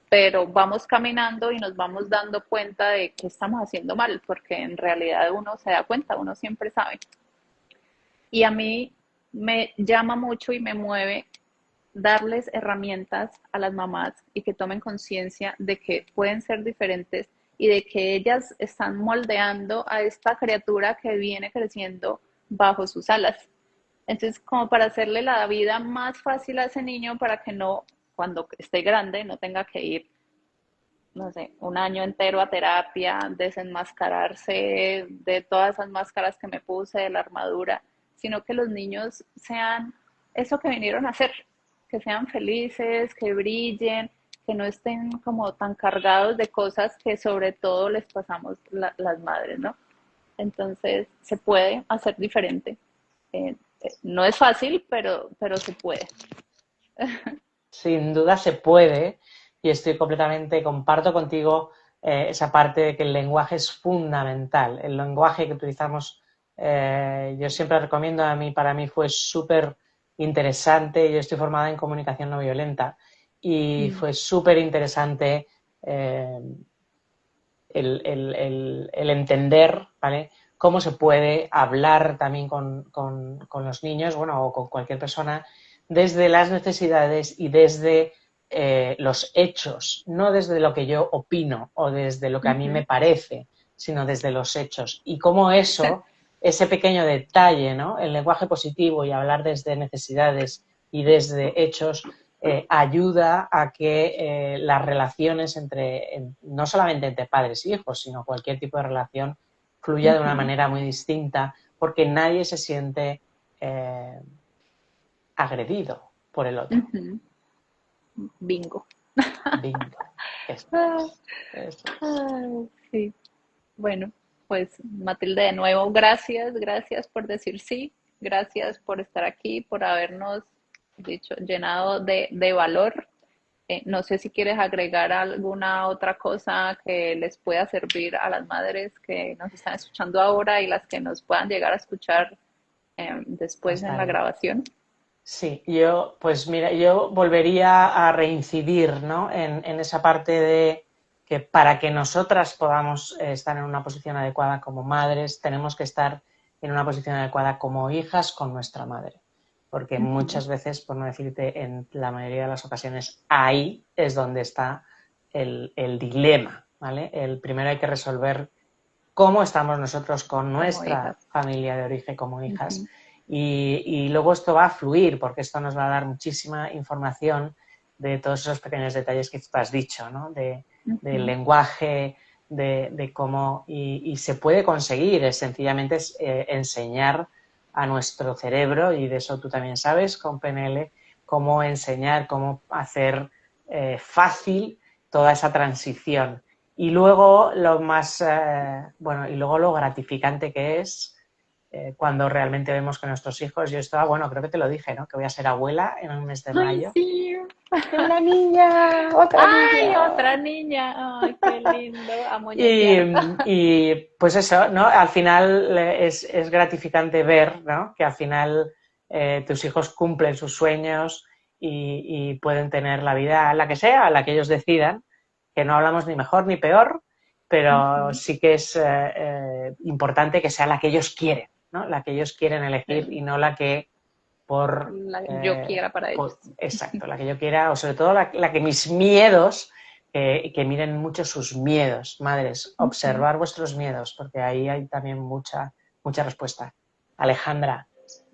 pero vamos caminando y nos vamos dando cuenta de que estamos haciendo mal, porque en realidad uno se da cuenta, uno siempre sabe. Y a mí me llama mucho y me mueve darles herramientas a las mamás y que tomen conciencia de que pueden ser diferentes y de que ellas están moldeando a esta criatura que viene creciendo bajo sus alas. Entonces, como para hacerle la vida más fácil a ese niño para que no, cuando esté grande, no tenga que ir, no sé, un año entero a terapia, desenmascararse de todas esas máscaras que me puse, de la armadura, sino que los niños sean eso que vinieron a hacer, que sean felices, que brillen, que no estén como tan cargados de cosas que sobre todo les pasamos las madres, ¿no? Entonces se puede hacer diferente. No es fácil, pero se puede. Sin duda se puede y estoy completamente, comparto contigo esa parte de que el lenguaje es fundamental. El lenguaje que utilizamos, yo siempre recomiendo, para mí fue súper interesante. Yo estoy formada en comunicación no violenta y Mm. fue súper interesante eh, el entender, ¿vale? Cómo se puede hablar también con los niños, bueno, o con cualquier persona, desde las necesidades y desde los hechos, no desde lo que yo opino o desde lo que a mí Ujú. me parece, sino desde los hechos. Y cómo eso, ese pequeño detalle, ¿no? El lenguaje positivo y hablar desde necesidades y desde hechos ayuda a que las relaciones no solamente entre padres e hijos, sino cualquier tipo de relación fluya de una Ujú. manera muy distinta, porque nadie se siente agredido por el otro. Ujú. Bingo. Bingo. Eso Ah, es. Eso es. ah, sí. Bueno, pues Matilde, de nuevo, gracias, gracias por decir sí, gracias por estar aquí, por habernos dicho, llenado de valor. No sé si quieres agregar alguna otra cosa que les pueda servir a las madres que nos están escuchando ahora y las que nos puedan llegar a escuchar después Más en la tarde. grabación. Sí, pues mira, yo volvería a reincidir, ¿no? En esa parte de que para que nosotras podamos estar en una posición adecuada como madres, tenemos que estar en una posición adecuada como hijas con nuestra madre. Porque Ujú. muchas veces, por no decirte, en la mayoría de las ocasiones, ahí es donde está el dilema, ¿vale? El primero hay que resolver cómo estamos nosotros con Como hijas. nuestra familia de origen como hijas. Ujú. Y luego esto va a fluir porque esto nos va a dar muchísima información de todos esos pequeños detalles que tú has dicho, ¿no? Del Ujú. lenguaje, de cómo, y se puede conseguir, es sencillamente enseñar a nuestro cerebro, y de eso tú también sabes con PNL, cómo enseñar, cómo hacer fácil toda esa transición. Y luego lo más, bueno, y luego lo gratificante que es cuando realmente vemos que nuestros hijos, yo estaba, bueno, creo que te lo dije, ¿no? Que voy a ser abuela en el mes de Ay, mayo. sí. De una niña, otra Ay, niña. otra niña. Ay, qué lindo. A Y, muñequear. y, pues eso, ¿no? Al final es gratificante ver, ¿no? Que al final tus hijos cumplen sus sueños y pueden tener la vida, la que sea, la que ellos decidan, que no hablamos ni mejor ni peor, pero Ujú. sí que es importante que sea la que ellos quieren, ¿no? La que ellos quieren elegir y Sí, no la que yo quiera para ellos. exacto, la que yo quiera, o sobre todo la que mis miedos, que miren mucho sus miedos, madres, Ujú. observar vuestros miedos, porque ahí hay también mucha respuesta. Alejandra,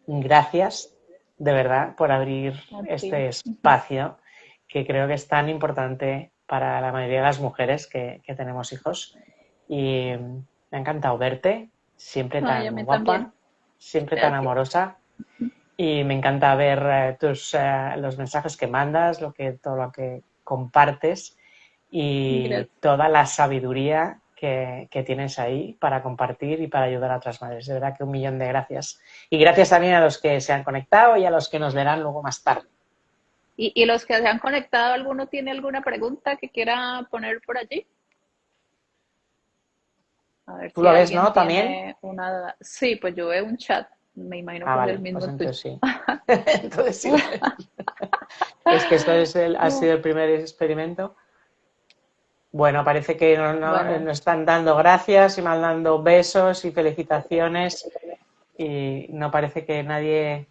gracias de verdad por abrir A ti. este Ujú. espacio que creo que es tan importante para la mayoría de las mujeres que tenemos hijos. Y me ha encantado verte, siempre Ay, a tan mí también. guapa, siempre tan Gracias. amorosa, y me encanta ver los mensajes que mandas, todo lo que compartes y Gracias. toda la sabiduría que tienes ahí para compartir y para ayudar a otras madres. De verdad que 1.000.000 de gracias. Y gracias también a los que se han conectado y a los que nos verán luego más tarde. Y los que se han conectado, ¿alguno tiene alguna pregunta que quiera poner por allí? A ver ¿Tú si lo ves, alguien no? También. tiene una duda. Sí, pues yo veo un chat. Me imagino Ah, que es el vale, pues mismo tuyo. entonces sí. Entonces sí. Es que esto ha sido el primer experimento. Bueno, parece que Bueno, nos están dando gracias y mandando besos y felicitaciones y no parece que nadie...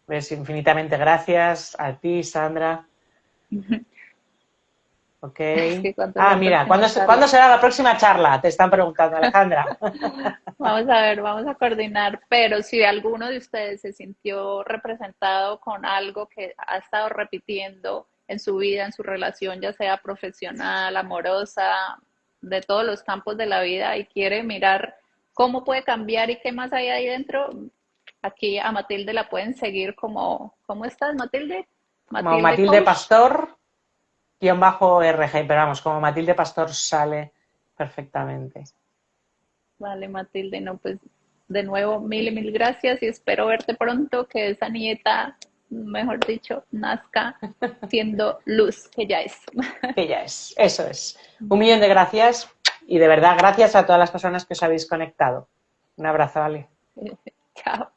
Pues infinitamente gracias a ti, Sandra. Ok. es que cuando es Ah, la mira, próxima ¿cuándo charla? será la próxima charla? Te están preguntando, Alejandra. Vamos a ver, vamos a coordinar, pero si alguno de ustedes se sintió representado con algo que ha estado repitiendo en su vida, en su relación, ya sea profesional, amorosa, de todos los campos de la vida y quiere mirar cómo puede cambiar y qué más hay ahí dentro, aquí a Matilde la pueden seguir como, ¿cómo estás, Matilde? Como Matilde Matilde Coach. Pastor, _RG, pero vamos, como Matilde Pastor sale perfectamente. Vale, Matilde, no, pues de nuevo mil y mil gracias y espero verte pronto, que esa nieta, mejor dicho, nazca siendo luz, que ya es. Que ya es, eso es. 1.000.000 de gracias y de verdad gracias a todas las personas que os habéis conectado. Un abrazo, Ale. Chao.